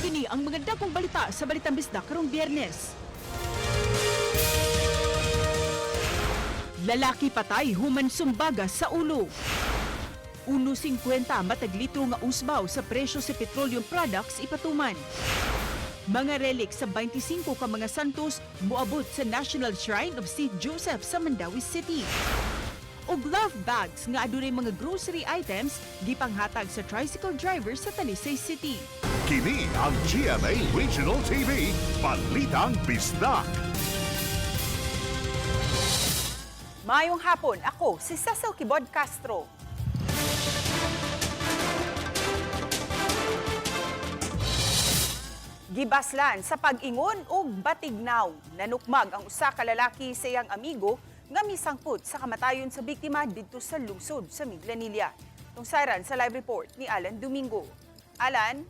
kini ang mga dagkong balita sa Balitang Bisda karong Biyernes. Lalaki patay human sumbaga sa ulo. 1.50 matag litro nga usbaw sa presyo sa petroleum products ipatuman. Mga relic sa 25 ka mga santos moabot sa National Shrine of St. Joseph sa Mandawi City. Og love bags nga adunay mga grocery items gipanghatag sa tricycle driver sa Talisay City. Kini ang GMA Regional TV, Balitang Bisdak. Mayong hapon, ako si Cecil Kibod Castro. Gibaslan sa pag-ingon og batignaw, nanukmag ang usa ka lalaki sa iyang amigo nga misangput sa kamatayon sa biktima didto sa lungsod sa Minglanilla. Tungsaran sa live report ni Alan Domingo. Alan?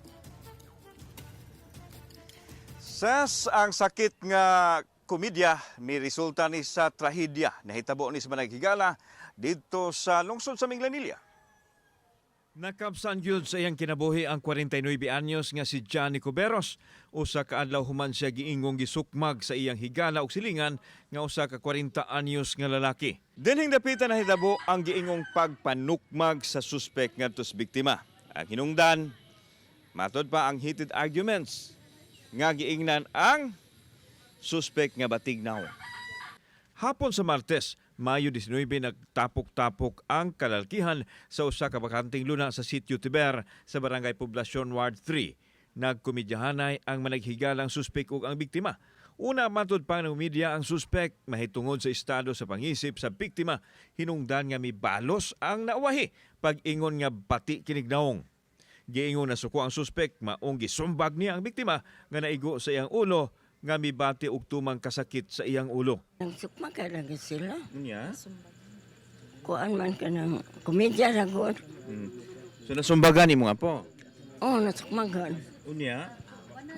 Sas ang sakit nga komedya may resulta ni sa trahedya nahitabo ni sa managhigala dito sa lungsod sa Minglanilla. Nakabsan yun sa iyang kinabuhi ang 49 anyos nga si Johnny Cuberos. Usa ka adlaw human siya giingong gisukmag sa iyang higala ug silingan nga usa ka 40 anyos nga lalaki. Dinhing dapitan na hitabo ang giingong pagpanukmag sa suspek ngadto sa biktima. Ang hinungdan, matod pa ang heated arguments nga giingnan ang suspek nga batignaw. Hapon sa Martes, Mayo 19 nagtapok-tapok ang kalalkihan sa usa ka bakanting luna sa Sitio Tiber sa Barangay Poblasyon Ward 3. Nagkomedyahanay ang managhigalang suspek ug ang biktima. Una matod pa ng media ang suspek mahitungod sa estado sa pangisip sa biktima, hinungdan nga mibalos ang nauwahi pag-ingon nga bati kinignaong. Giingon na suko ang suspek maong gisumbag niya ang biktima nga naigo sa iyang ulo nga mibati og tumang kasakit sa iyang ulo. Nagsukma ka lang sila. Unya? Kuan man ka ng komedya ragod. So nasumbagan imo nga po. Oo, nasukmagan. Unya?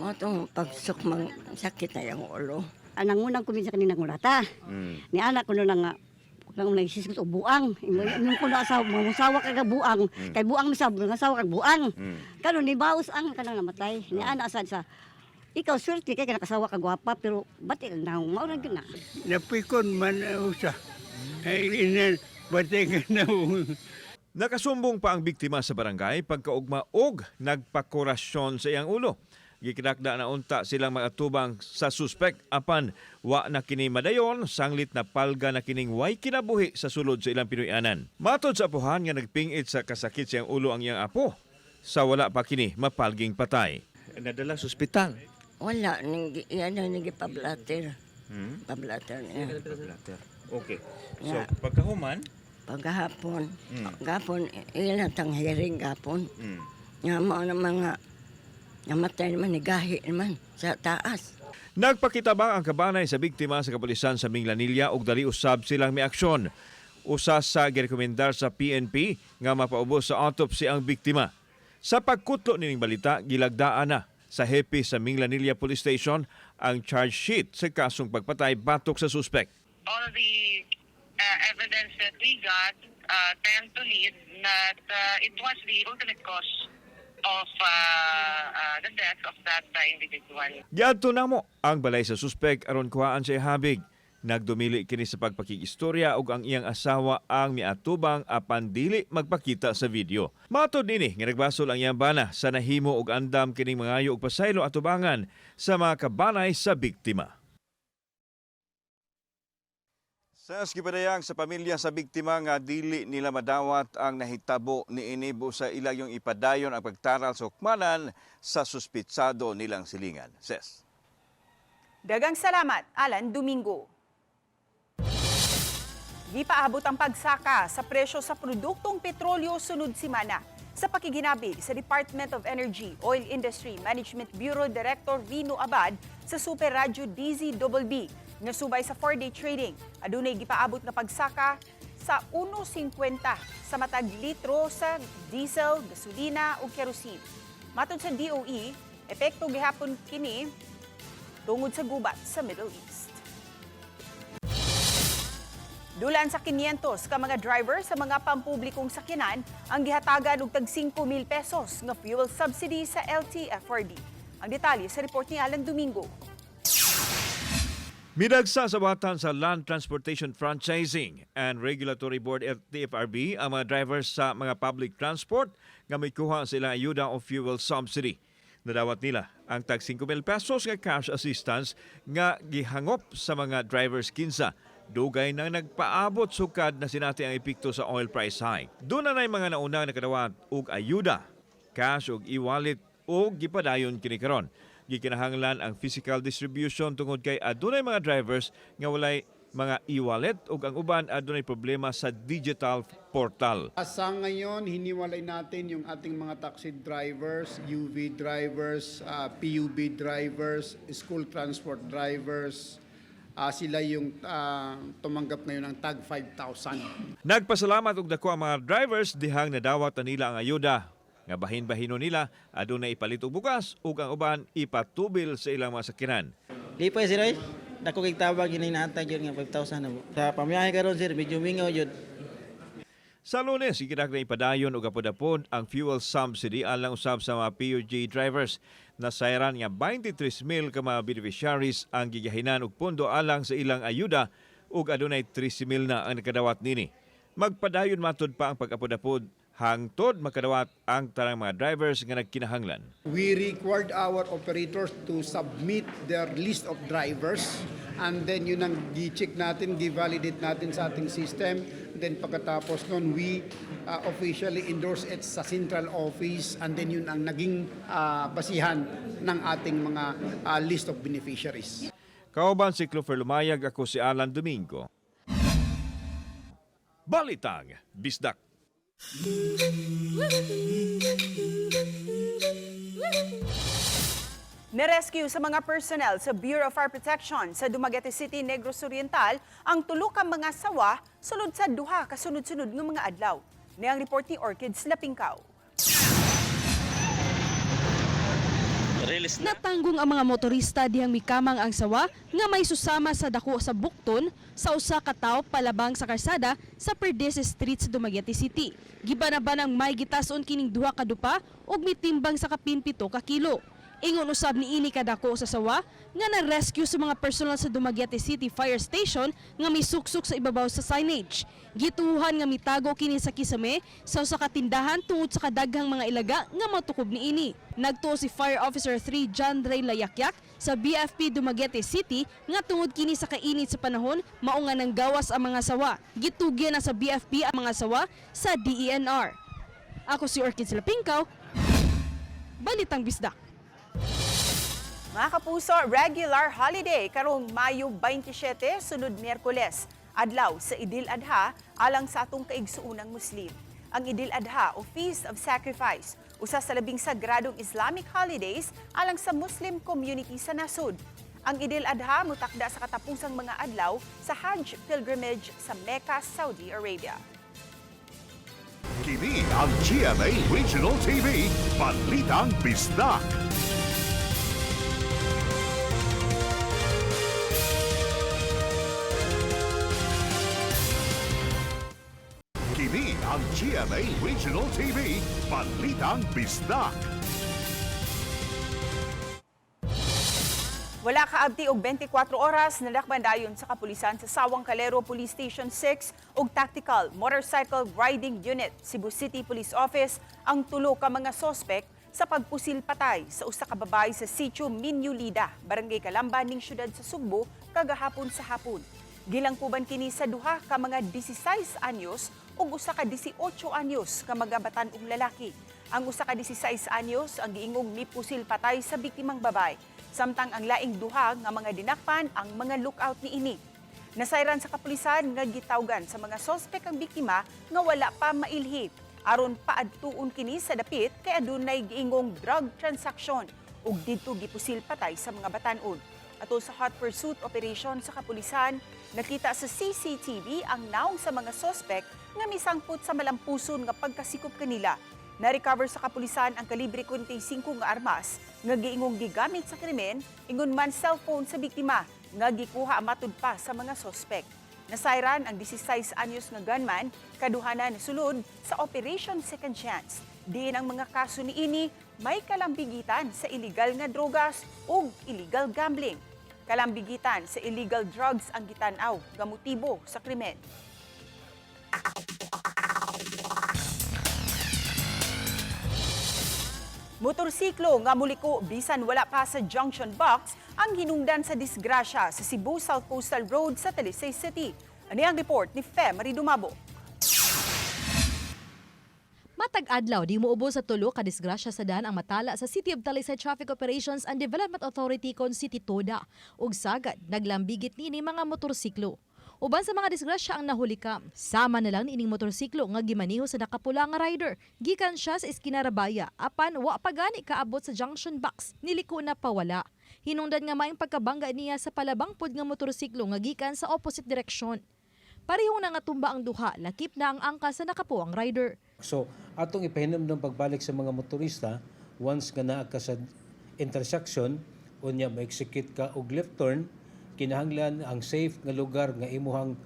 Mo itong pagsukmang sakit na yung ulo. Anang unang kuminsa kanina ng lata. Ni anak ko na nga kung nagsisip og buang. Imong ko na asawa mo sawa kag buang. Kay buang mi sa asawa kag buang. Karon ni baos ang kanang namatay. Ni anak sad sa ikaw swerte kay nakasawa ka gwapa pero bati na mao ra gyud na. Napikon man usa. Ay inen bati na. Nakasumbong pa ang biktima sa barangay pagkaugma og nagpakurasyon sa iyang ulo. Gikinakda na unta silang magatubang sa suspek apan wa na kini madayon sanglit na palga na kining way kinabuhi sa sulod sa ilang Pinoyanan. Matod sa apuhan nga nagpingit sa kasakit sa iyang ulo ang iyang apo, sa wala pa kini mapalging patay. Nadala sa ospital. Wala, yan ang nagipablater. Pablater niya. Okay. So, Yeah. pagkahuman, Pagkahapon, gapon, ilan tang hearing gapon. Nga mo na mga namatay naman, nigahi naman sa taas. nagpakitabang ang kabanay sa biktima sa kapulisan sa Minglanilla ug dali usab silang miaksyon. Usa sa girekomendar sa PNP nga mapaubos sa autopsy ang biktima. Sa pagkutlo nining balita, gilagdaan na sa hepe sa Minglanilla Police Station ang charge sheet sa kasong pagpatay batok sa suspek. All the evidence that we got tend to lead that it was the ultimate cause of the death of that individual. Giadto namo ang balay sa suspek aron kuhaan sa ihabig. Nagdumili kini sa pagpakikistorya ug ang iyang asawa ang miatubang apan dili magpakita sa video. Matod nini nga nagbasol ang iyang bana sa nahimo og andam kining mangayo og pasaylo atubangan sa mga kabanay sa biktima. Sa gipadayang sa pamilya sa biktima nga dili nila madawat ang nahitabo ni Inibo sa ilayong ipadayon ang pagtaral sa hukmanan sa suspitsado nilang silingan. Ses. Dagang salamat, Alan Domingo. Gipaabot ang pagsaka sa presyo sa produktong petrolyo sunod simana. Sa pakiginabi sa Department of Energy Oil Industry Management Bureau Director Rino Abad sa Super Radio DZBB nga subay sa 4-day trading, adunay gipaabot nga pagsaka sa 1.50 sa matag litro sa diesel, gasolina ug kerosene. Matod sa DOE, epekto gihapon kini tungod sa gubat sa Middle East. Dulan sa 500 ka mga driver sa mga pampublikong sakyanan ang gihatagan og tag 5,000 pesos nga fuel subsidy sa LTFRB. Ang detalye sa report ni Alan Domingo. Midagsa sa batan sa Land Transportation Franchising and Regulatory Board at TFRB ang mga drivers sa mga public transport nga may kuha sila ayuda o fuel subsidy. Nadawat nila ang tag 5,000 pesos nga cash assistance nga gihangop sa mga drivers kinsa. Dugay nang nagpaabot sukad na sinati ang epekto sa oil price hike. Doon na mga naunang nakadawat og ayuda, cash og e-wallet o gipadayon kini karon. Gikinahanglan ang physical distribution tungod kay adunay mga drivers nga walay mga e-wallet ug ang uban adunay problema sa digital portal. Sa ngayon, hiniwalay natin yung ating mga taxi drivers, UV drivers, PUB drivers, school transport drivers. Sila yung tumanggap ngayon ng tag 5,000. Nagpasalamat og dako ang mga drivers dihang nadawat na nila ang ayuda. Nga bahin-bahino nila adunay ipalit og bukas ug ang uban ipatubil sa ilang mga sakyanan. Lipay sir ay dako kay tabang gininatag yun nga 5,000 na. Sa pamiyahe karon sir medyo mingaw jud. Sa Lunes, ikinak na ipadayon o kapodapod ang fuel subsidy alang usab sa mga PUJ drivers. Nasayran nga 23,000 ka mga beneficiaries ang gigahinan og pondo alang sa ilang ayuda ug adunay 13,000 na ang nakadawat nini. Magpadayon matud pa ang pag-apod-apod hangtod makadawat ang tanang mga drivers nga nagkinahanglan. We required our operators to submit their list of drivers and then yun ang gi-check natin, gi-validate natin sa ating system. Then pagkatapos nun, we officially endorse it sa central office and then yun ang naging basihan ng ating mga list of beneficiaries. Kauban si Clover Lumayag, ako si Alan Domingo. Balitang Bisdak. Nerescue sa mga personnel sa Bureau of Fire Protection sa Dumaguete City, Negros Oriental ang tulo ka mga sawa sulod sa duha ka sunod-sunod ng mga adlaw. Niyang report ni Orchids Lapingkaw. Natanggong ang mga motorista dihang mikamang ang sawa nga may susama sa dako sa bukton sa usa ka tawo palabang sa karsada sa Perdes Street sa Dumaguete City. Gibanaban ang may gitason kining duha ka dupa ug mitimbang sa kapin 7 ka kilo. Ingon usab ni ini kadako sa sawa nga na-rescue sa mga personal sa Dumaguete City Fire Station nga misuksok sa ibabaw sa signage. Gituhuhan nga mitago kini sa kisame sa usa ka tindahan tungod sa kadaghang mga ilaga nga matukob ni ini. Nagtuo si Fire Officer 3 John Ray Layakyak sa BFP Dumaguete City nga tungod kini sa kainit sa panahon mao nga nang gawas ang mga sawa. Gitugyan na sa BFP ang mga sawa sa DENR. Ako si Orchids Lapingkaw. Balitang Bisdak. Mga kapuso, regular holiday karong Mayo 27 sunod Miyerkules, adlaw sa Idil Adha alang sa atong kaigsuunang Muslim. Ang Idil Adha o Feast of Sacrifice, usa sa labing sagradong Islamic holidays alang sa Muslim community sa nasod. Ang Idil Adha mutakda sa katapusang mga adlaw sa Hajj pilgrimage sa Mecca, Saudi Arabia. Kini ang GMA Regional TV, Balitang Bisdak. Kini ang GMA Regional TV, Balitang Bisdak. Wala kaabti og 24 oras nalakban dayon sa kapulisan sa Sawang Calero Police Station 6 ug Tactical Motorcycle Riding Unit Cebu City Police Office ang tulo ka mga sospek sa pagpusil patay sa usa ka babae sa Sitio Minyulida, Barangay Calamba ning syudad sa Sugbo kagahapon sa hapon. Gilangkuban kini sa duha ka mga 16 anyos ug usa ka 18 anyos ka mga batan-ong lalaki. Ang usa ka 16 anyos ang giingong mipusil patay sa biktimang babae. Samtang ang laing duha nga mga dinakpan ang mga lookout ni ini. Nasayran sa kapulisan nga gitawgan sa mga sospek ang biktima nga wala pa mailhi. Aron paadtuon kini sa dapit kay adunay giingong drug transaction ug didto gipusil patay sa mga batan-on. Ato sa hot pursuit operation sa kapulisan, nakita sa CCTV ang naong sa mga sospek nga misangpot sa malampuson nga pagkasikop kanila. Na-recover sa kapulisan ang kalibre 45 nga armas nga giingong gigamit sa krimen, ingon man cellphone sa biktima nga gikuha matud pa sa mga sospek. Nasayran ang 16 anyos nga gunman, kaduhanan sulod sa Operation Second Chance. Diin ang mga kaso ni ini may kalambigitan sa illegal nga drogas ug illegal gambling. Kalambigitan sa illegal drugs ang gitanaw nga motibo sa krimen. Motorsiklo nga muliko bisan wala pa sa junction box ang hinungdan sa disgrasya sa Cebu South Coastal Road sa Talisay City. Ano ang report ni Fe Marie Dumabo? Matag adlaw di muubo sa tulo ka disgrasya sa daan ang matala sa City of Talisay Traffic Operations and Development Authority kon City Toda ug sagad naglambigit nini mga motorsiklo. Uban sa mga disgrasya ang nahulikam, sama na lang niining motorsiklo nga gimaniho sa nakapula nga rider. Gikan siya sa Esquina Rabaya, apan wa pa gani kaabot sa junction box, niliko na pawala. Hinungdan nga maing pagkabangga niya sa palabang pod nga motorsiklo nga gikan sa opposite direksyon. Parehong na nga tumba ang duha, lakip na ang angkas sa nakapuang rider. So, atong ipahinom ng pagbalik sa mga motorista, once nga naa ka sa intersection, unya ma-execute ka og left turn, kinahanglan ang safe nga lugar nga imuhang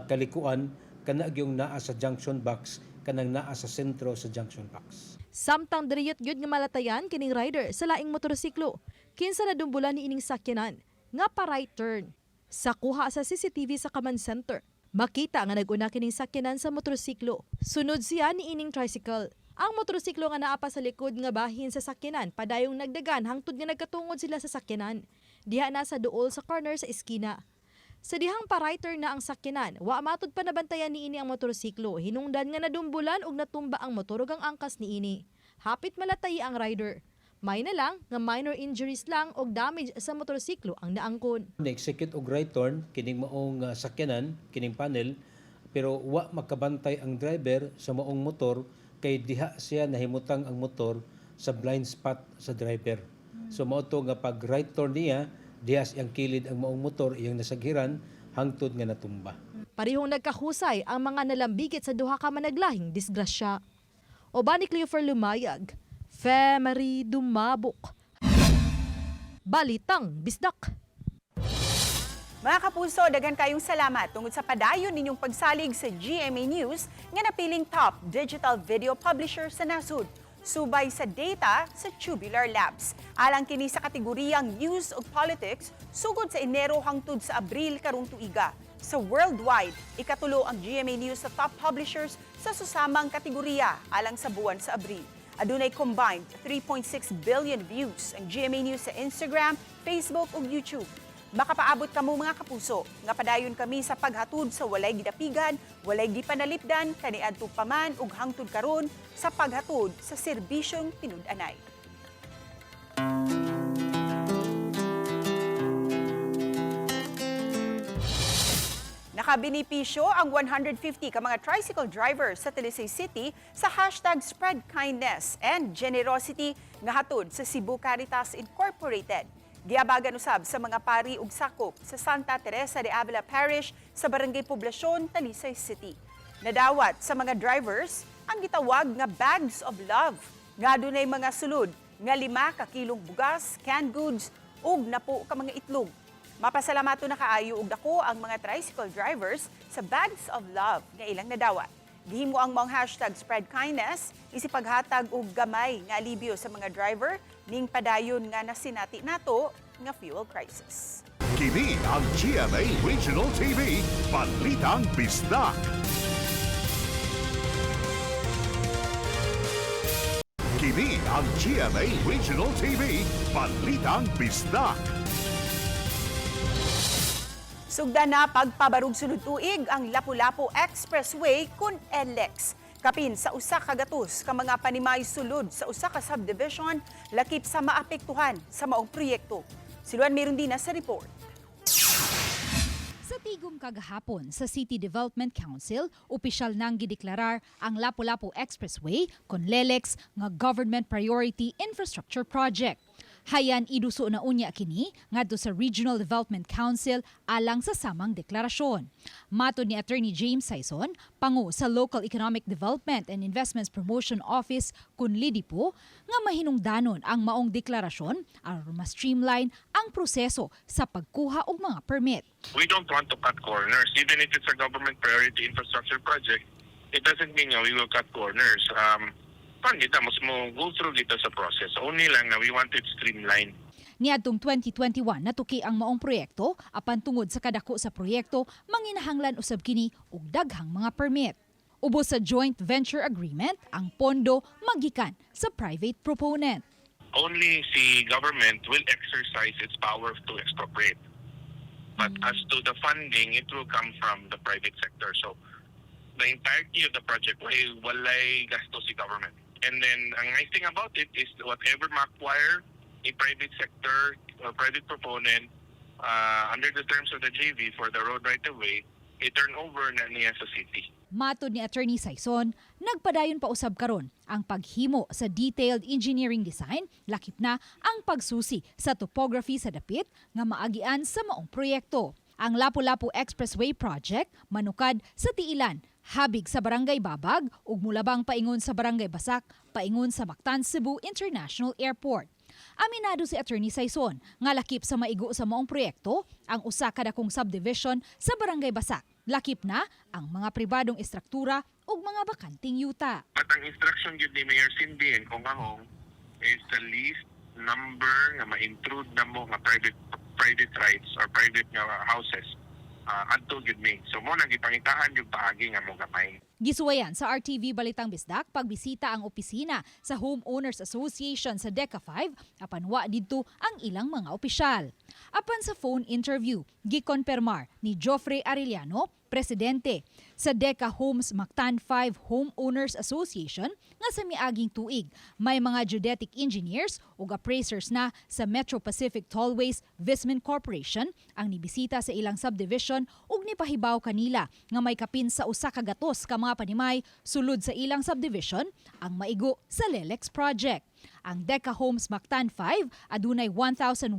kalikuan kana gyung naa sa junction box kanang naa sa sentro sa junction box. Samtang diriyot gyud nga malatayan kining rider sa laing motorsiklo, kinsa na dumbulan ni ining sakyanan nga pa right turn. Sa kuha sa CCTV sa Command Center, makita nga nag-una kining sakyanan sa motorsiklo. Sunod siya ni ining tricycle. Ang motorsiklo nga naa pa sa likod nga bahin sa sakyanan padayong nagdagan hangtod nga nagkatungod sila sa sakyanan. Diha na sa duol sa corner sa eskina. Sa dihang pa-righter na ang sakyanan, wa matod pa nabantayan ni ini ang motorsiklo. Hinungdan nga nadumbulan og natumba ang motor ug ang angkas ni ini. Hapit malatay ang rider. May na lang nga minor injuries lang og damage sa motorsiklo ang naangkon. Na-execute og right turn kining maong sakyanan, kining panel, pero wa makabantay ang driver sa maong motor kay diha siya nahimutang ang motor sa blind spot sa driver. So mao to nga pag right turn niya, diha siyang kilid ang maong motor iyang nasaghiran hangtod nga natumba. Parehong nagkahusay ang mga nalambigit sa duha ka managlahing disgrasya. Oban ni Cleofer Lumayag, Fe Marie Dumabok. Balitang Bisdak. Mga kapuso, daghan kayong salamat tungod sa padayon ninyong pagsalig sa GMA News nga napiling top digital video publisher sa nasud. Subay sa data sa Tubular Labs. Alang kini sa kategoriyang News ug Politics, sugod sa Enero hangtod sa Abril karong tuiga. Sa worldwide, ikatulo ang GMA News sa top publishers sa susamang kategorya alang sa buwan sa Abril. Adunay combined 3.6 billion views ang GMA News sa Instagram, Facebook ug YouTube. Makapaabot kamo mga kapuso, nga padayon kami sa paghatod sa walay gidapigan, walay gipanalipdan, kaniadto pa man ug hangtod karon sa paghatod sa serbisyong tinud-anay. Nakabinipisyo ang 150 ka mga tricycle drivers sa Talisay City sa hashtag Spread Kindness and Generosity nga hatod sa Cebu Caritas Incorporated. Giabagan usab sa mga pari ug sakop sa Santa Teresa de Avila Parish sa Barangay Poblasyon, Talisay City. Nadawat sa mga drivers ang gitawag nga Bags of Love nga adunay mga sulod nga 5 ka kilong bugas, canned goods ug napo ka mga itlog. Mapasalamato na kaayo og dako ang mga tricycle drivers sa Bags of Love nga ilang nadawat. Gihimo ang mong hashtag Spread Kindness, isipaghatag og gamay nga alibyo sa mga driver ning padayon nga nasinati nato nga fuel crisis. Kini ang GMA Regional TV, Balitang Bisdak. Kini ang GMA Regional TV, Balitang Bisdak. Sugda na pagpabarug sunod tuig ang Lapu-Lapu Expressway kun NLEX. Kapin sa usa ka gatos ka mga panimay sulod sa usa ka subdivision lakip sa maapektuhan sa maong proyekto. Siluan Merundina sa report. Sa tigom kagahapon sa City Development Council, opisyal nang gideklarar ang Lapu-Lapu Expressway kon LELEX nga Government Priority Infrastructure Project. Hayan iduso na unya kini ngadto sa Regional Development Council alang sa samang deklarasyon. Matod ni Attorney James Saison, pangu sa Local Economic Development and Investments Promotion Office kun LIDIPO, nga mahinungdanon ang maong deklarasyon aron ma-streamline ang proseso sa pagkuha og mga permit. We don't want to cut corners. Even if it's a government priority infrastructure project, it doesn't mean we will cut corners. kita mas mo go through dito sa process. Only lang na we want it streamlined. Niadtong 2021 natuki ang maong proyekto apan tungod sa kadako sa proyekto manginahanglan usab kini og daghang mga permit. Ubos sa joint venture agreement ang pondo magikan sa private proponent. Only si government will exercise its power to expropriate. But as to the funding, it will come from the private sector. So the entirety of the project walay gasto si government. And then ang nice thing about it is whatever ma-acquire a private sector or private proponent under the terms of the JV for the road right of way, i-turn over na niya sa city. Matod ni Attorney Saison, nagpadayon pa usab karon ang paghimo sa detailed engineering design, lakip na ang pagsusi sa topography sa dapit nga maagian sa maong proyekto. Ang Lapu-Lapu Expressway Project manukad sa tiilan, habig sa Barangay Babag ug mulabang paingon sa Barangay Basak, paingon sa Mactan Cebu International Airport. Aminado si Attorney Saison nga lakip sa maigo sa maong proyekto ang usa ka dakong subdivision sa Barangay Basak. Lakip na ang mga pribadong estruktura ug mga bakanting yuta. At ang instruction yun ni Mayor Cindy and kung ahong is the least number nga ma-intrude na mo nga private rights or private nga houses adto gyud mi. So mo nang ipangitahan yung paagi nga mo gamay. Gisuwayan sa RTV Balitang Bisdak pagbisita ang opisina sa Homeowners Association sa Deca 5 apan wa didto ang ilang mga opisyal. Apan sa phone interview, gikonpermar ni Joffrey Arellano, presidente sa Deca Homes Mactan 5 Homeowners Association nga sa miaging tuig may mga geodetic engineers ug appraisers na sa Metro Pacific Tollways Visman Corporation ang nibisita sa ilang subdivision ug nipahibaw kanila nga may kapin sa usa ka gatos ka mga panimay sulod sa ilang subdivision ang maigo sa Lelex project. Ang Deca Homes Mactan 5 adunay 1,188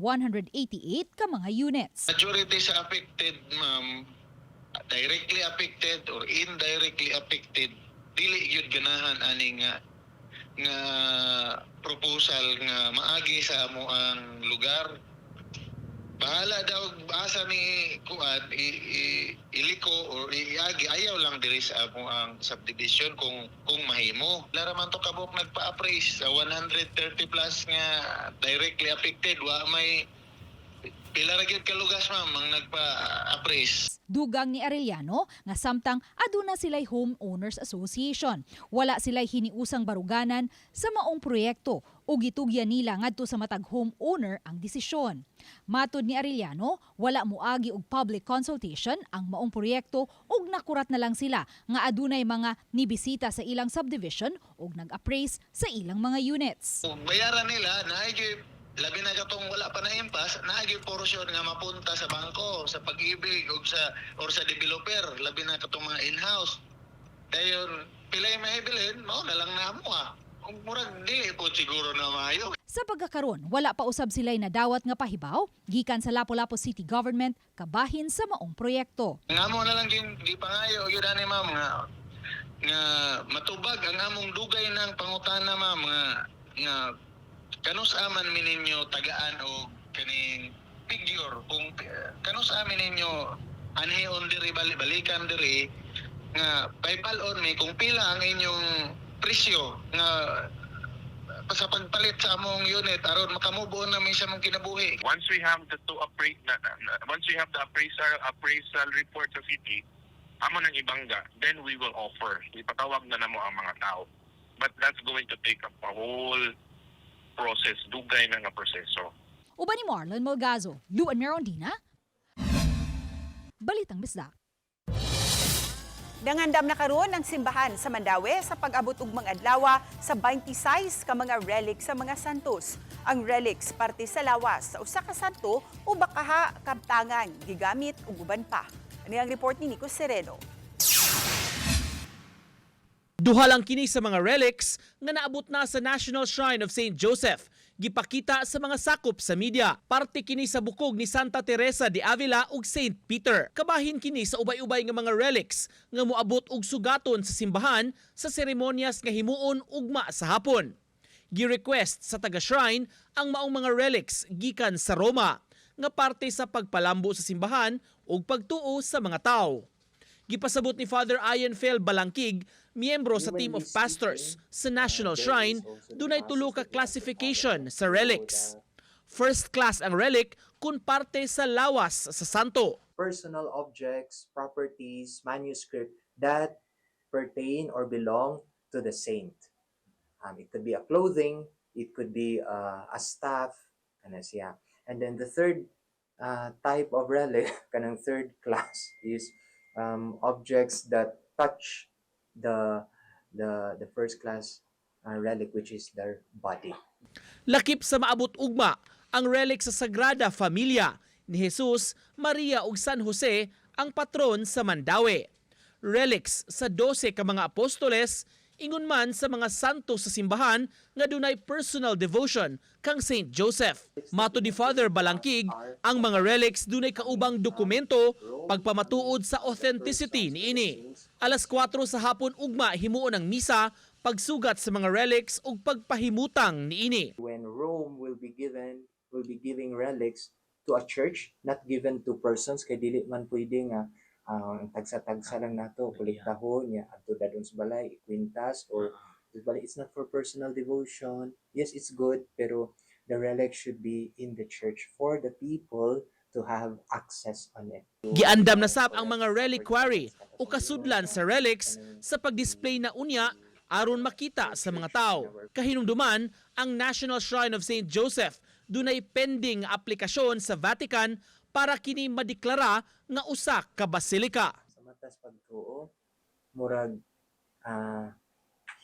ka mga units. Majority sa affected, ma'am, directly affected or indirectly affected, dili yun ganahan ani nga proposal nga maagi sa amo ang lugar. Bahala daw asa ni kuan iliko or iagi ayaw lang diri sa amo ang subdivision kung mahimo. Lara man to kabok nagpa-appraise sa 130 plus nga directly affected wa may pila ra gyud ka lugas ma'am ang nagpa-appraise. Dugang ni Arellano nga samtang aduna sila'y Homeowners Association. Wala sila'y hiniusang baruganan sa maong proyekto o gitugyan nila ngadto sa matag homeowner ang desisyon. Matod ni Arellano, wala moagi og public consultation ang maong proyekto ug nakurat na lang sila nga adunay mga nibisita sa ilang subdivision ug nag-appraise sa ilang mga units. Bayaran nila na labi na katong wala pa na impas, naagi portion nga mapunta sa bangko, sa pag-ibig o sa developer, labi na katong mga in-house. Dayon, pilay mahibilin, mao na lang na mo Kung murag dili po siguro na maayo. Sa pagkakaron, wala pa usab sila'y nadawat nga pahibaw, gikan sa Lapu-Lapu City Government, kabahin sa maong proyekto. Nga mo na lang di pangayo, yun ani ma'am, nga matubag ang among dugay ng pangutana ma'am, nga kanus aman mininyo tagaan o kaning figure kung kanus amin ninyo anhion diri balikan diri nga paypalon mi kung pila ang inyong presyo nga sa pagpalit sa among unit aron makamubo na mi sa mong kinabuhi. Once we have the appraisal report sa city, amo nang ibangga, then we will offer. Ipatawag na namo ang mga tao. But that's going to take up a whole process, dugay na nga proseso. Uban ni Marlon Malgazo, Luan Merondina, Balitang Bisdak. Dangandam na karon ang simbahan sa Mandaue sa pag-abot ug mga adlaw sa 26 ka mga relics sa mga santos. Ang relics parte sa lawas sa usa ka santo o bakaha kabtangan gigamit ug uban pa. Ani ang report ni Nico Sereno. Duha lang kini sa mga relics nga naabot na sa National Shrine of St. Joseph. Gipakita sa mga sakop sa media. Parte kini sa bukog ni Santa Teresa de Avila ug St. Peter. Kabahin kini sa ubay-ubay nga mga relics nga moabot og sugaton sa simbahan sa seremonyas nga himuon ugma sa hapon. Gi-request sa taga-shrine ang maong mga relics gikan sa Roma nga parte sa pagpalambo sa simbahan ug pagtuo sa mga tao. Gipasabot ni Father Ian Fel Balangkig, miyembro sa team of pastors sa National Shrine, dunay tulo ka classification sa relics. First class ang relic kung parte sa lawas sa santo. Personal objects, properties, manuscript that pertain or belong to the saint. It could be a clothing, it could be a staff, siya. And then the third type of relic, kanang third class, is objects that touch the first class relic, which is their body. Lakip sa maabot ugma ang relic sa Sagrada Familia ni Jesus, Maria ug San Jose ang patron sa Mandawi. Relics sa 12 ka mga apostoles, ingon man sa mga santo sa simbahan nga dunay personal devotion kang Saint Joseph. Mato ni Father Balangkig, ang mga relics dunay kaubang dokumento pagpamatuod sa authenticity niini. Alas 4 sa hapon ugma himuon ang misa, pagsugat sa mga relics ug pagpahimutang niini. When Rome will be giving relics to a church, not given to persons, kay dili man pwede nga tagsa-tagsa lang nato, kolektahon niya adto dadon sa balay, ikwintas or balay. It's not for personal devotion. Yes, it's good, pero the relic should be in the church for the people to have access on it. Giandam na sab ang mga reliquary o kasudlan sa relics sa pag-display na unya aron makita sa mga tao. Kahinumduman, ang National Shrine of St. Joseph dunay pending aplikasyon sa Vatican para kini madeklara nga usa ka basilika. Sa matas pagtuo, murag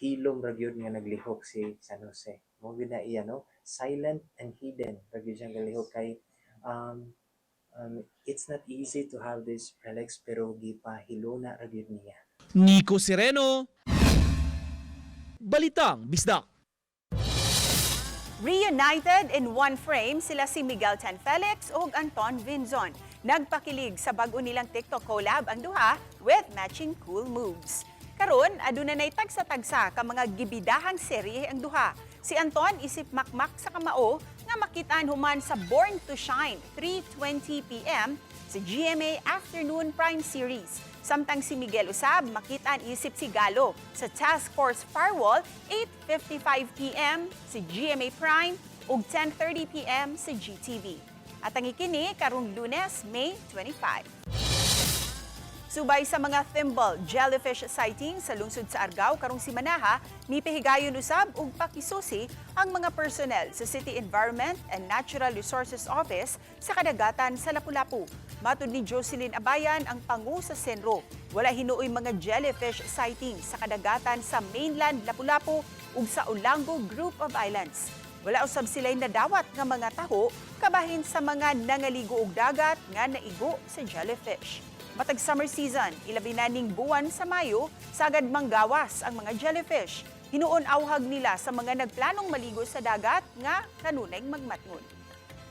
hilom ra gyud nga naglihok si San Jose. Mo gyud na iya, no? Silent and hidden ra gyud siyang naglihok kay it's not easy to have these relics, pero gipahilona ra gyud niya. Nico Sireno, Balitang Bisdak. Reunited in one frame sila si Miguel Tan Felix ug Anton Vinzon. Nagpakilig sa bag-o nilang TikTok collab ang duha with matching cool moves. Karon aduna nay tagsa-tagsa ka mga gibidahang serye ang duha. Si Anton isip makmak sa kamao nga makitaan human sa Born to Shine 3:20 PM sa GMA Afternoon Prime Series. Samtang si Miguel usab makitaan isip si Galo sa Task Force Firewall 8:55 PM sa GMA Prime ug 10:30 PM sa GTV. At ang ikini karong Lunes, May 25. Subay sa mga thimble jellyfish sighting sa lungsod sa Argao karong simanaha, mipihigayon usab ug pakisusi ang mga personnel sa City Environment and Natural Resources Office sa kadagatan sa Lapu-Lapu. Matud ni Jocelyn Abayan, ang pangu sa Senro, wala hinuoy mga jellyfish sighting sa kadagatan sa mainland Lapu-Lapu ug sa Olango Group of Islands. Wala usab sila'y nadawat nga mga taho kabahin sa mga nangaligo og dagat nga naigo sa jellyfish. Matag summer season, ilabi na ning buwan sa Mayo, sagad manggawas ang mga jellyfish. Hinuon awhag nila sa mga nagplanong maligo sa dagat nga kanunay magmatngon.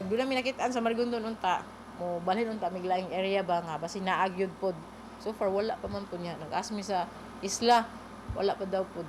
Doon namin nakitaan sa Marigondon unta, mo balhin unta miglaing area ba nga basi naagyod pod. So far wala pa man po niya. Nag-asmi sa isla, wala pa daw pod.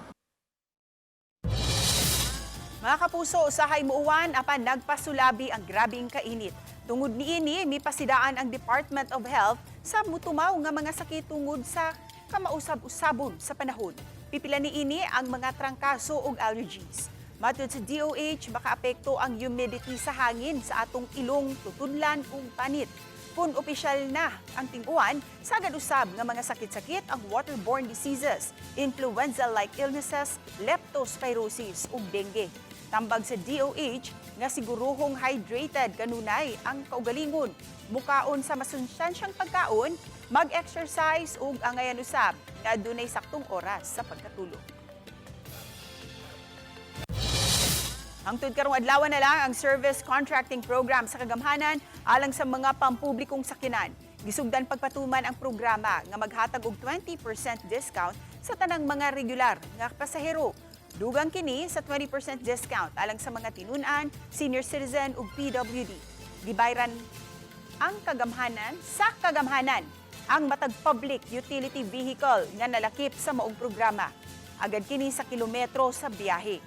Mga kapuso, usahay muuwan apan nagpasulabi ang grabing kainit. Tungod niini, mipasidaan ang Department of Health sa mutumaw nga mga sakit tungod sa kamausab-usabon sa panahon. Pipila niini ang mga trangkaso ug allergies. Matud sa DOH, makaapekto ang humidity sa hangin sa atong ilong, tutudlan ug panit. Kung opisyal na ang ting-uwan, sagad usab nga mga sakit-sakit ang waterborne diseases, influenza-like illnesses, leptospirosis ug dengue. Tambag sa DOH nga siguruhong hydrated kanunay ang kaugalingon, mukaon sa masustansyang pagkaon, mag-exercise ug angayan usab nga adunay saktong oras sa pagkatulog. Hangtod karong adlaw na lang ang service contracting program sa kagamhanan alang sa mga pampublikong sakyanan. Gisugdan pagpatuman ang programa nga maghatag og 20% discount sa tanang mga regular nga pasahero. Dugang kini sa 20% discount alang sa mga tinunan, senior citizen ug PWD. Gibayran ang kagamhanan sa kagamhanan ang matag public utility vehicle nga nalakip sa maong programa. Agad kini sa kilometro sa biyahe.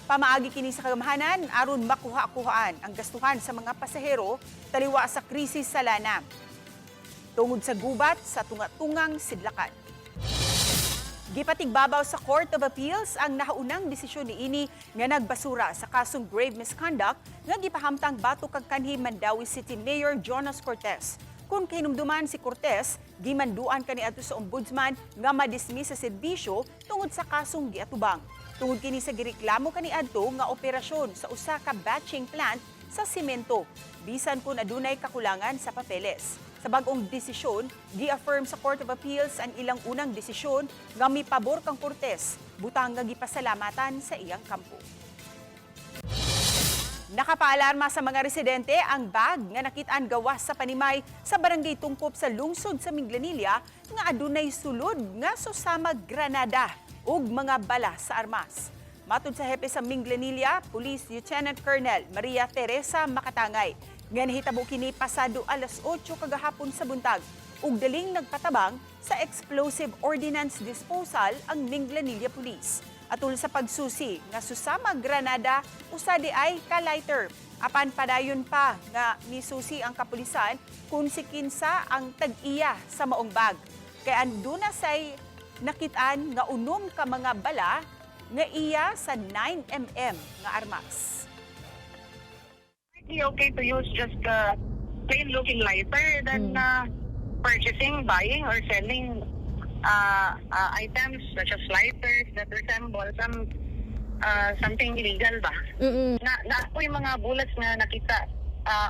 Pamaagi kini sa kagamhanan aron makuha-kuhaan ang gastuhan sa mga pasahero taliwa sa krisis sa lana. tungod sa gubat sa tunga-tungang sidlakan. Gipatigbabaw sa Court of Appeals ang nahaunang desisyon niini nga nagbasura sa kasong grave misconduct nga gipahamtang batok kag kanhi Mandawi City Mayor Jonas Cortez. Kung kinumduman si Cortez, gimanduan kaniadto sa ombudsman nga madismiss sa serbisyo tungod sa kasong giatubang. Tungod kini sa gireklamo kaniadto nga operasyon sa usa ka batching plant sa simento, bisan kung adunay kakulangan sa papeles. Sa bag-ong desisyon, gi-affirm sa Court of Appeals ang ilang unang desisyon nga mipabor kang Cortez, butang nga gipasalamatan sa iyang kampo. Nakapaalarma sa mga residente ang bag nga nakitaan gawas sa panimay sa barangay Tungkop sa lungsod sa Minglanilla nga adunay sulod nga susama granada ug mga bala sa armas. Matud sa hepe sa Minglanilla, Police Lieutenant Colonel Maria Teresa Makatangay, nga nahitabo kini pasado alas 8 kagahapon sa buntag ug daling nagpatabang sa explosive ordnance disposal ang Minglanilla Police. Atul sa pagsusi nga susama granada usadi ay ka-lighter. Apan padayon pa nga misusi ang kapulisan kung si kinsa ang tag-iya sa maong bag. Kaya anduna say nakitaan nga unom ka mga bala nga iya sa 9mm nga armas. Okay to use just plain looking lighter than purchasing, buying, or selling items such as lighters that resemble something illegal ba? Na po yung mga bullets na nakita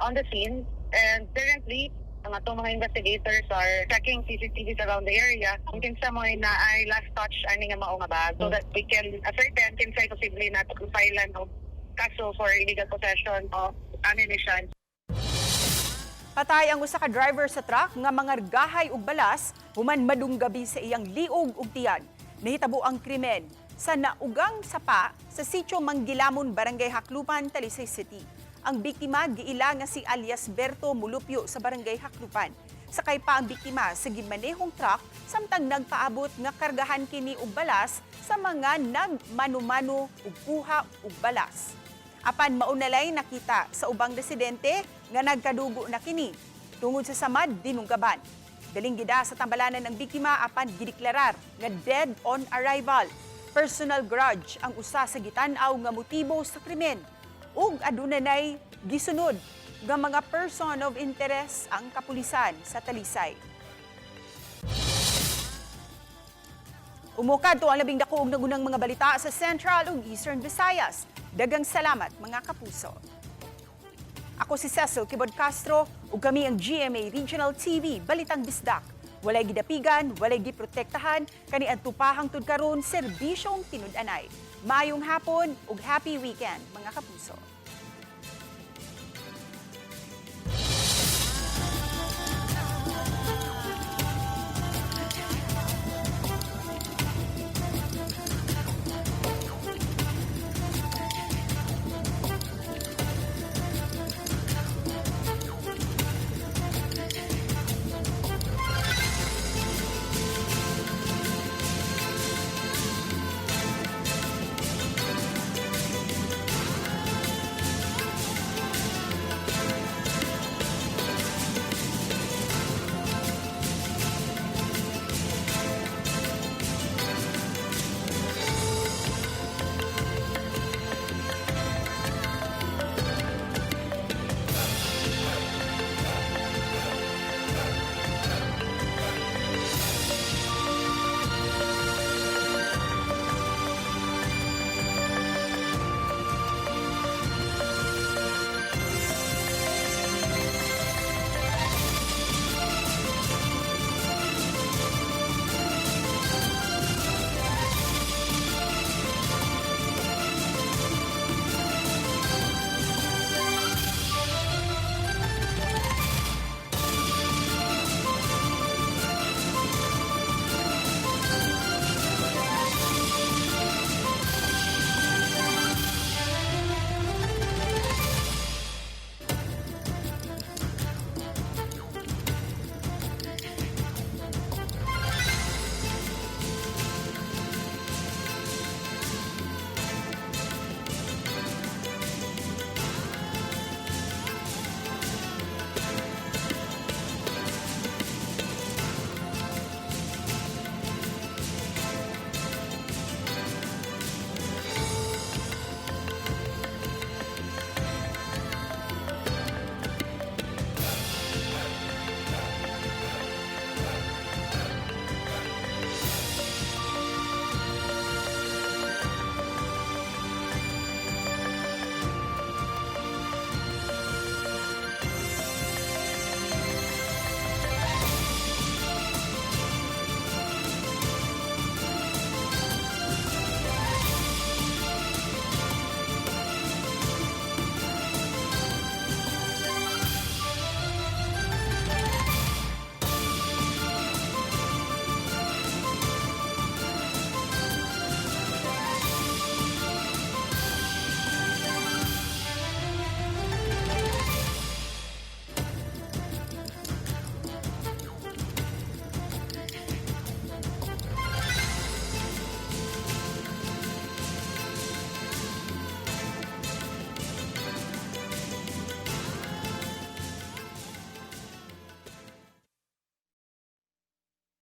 on the scene, and currently mga investigators are checking CCTVs around the area kung kinsa mo na ay last touch ani nga mao nga bag so that we can ascertain kinsa posible na filean og kaso for illegal possession of ammunition. Patay ang usa ka driver sa truck nga mangargahay og balas human madunggabi sa iyang liog ug tiyan. Nahitabo ang krimen sa naugang sapa sa sitio Manggilamon, Barangay Haklupan, Talisay City. Ang biktima giila nga si alias Berto Mulupyo sa Barangay Haklupan. Sakay pa ang biktima sa gimanehong truck samtang nagpaabot nga kargahan kini og balas sa mga nagmano-mano ug kuha og balas. Apan maunalay nakita sa ubang residente nga nagkadugo na kini tungod sa samad dinunggaban. Daling gida sa tambalanan ng biktima apan gideklarar nga dead on arrival. Personal grudge ang usa sa gitan-aw nga motibo sa krimen ug adunay gisunod nga mga person of interest ang kapulisan sa Talisay. Umukad to ang labing dako og nagunang mga balita sa Central ug Eastern Visayas. Dagang salamat mga kapuso. Ako si Cecil Kibod Castro ug kami ang GMA Regional TV Balitang Bisdak. Walay gidapigan, walay giprotektahan, kani adto pa hangtod karon serbisyong tinud-anay. Maayong hapon ug happy weekend mga kapuso.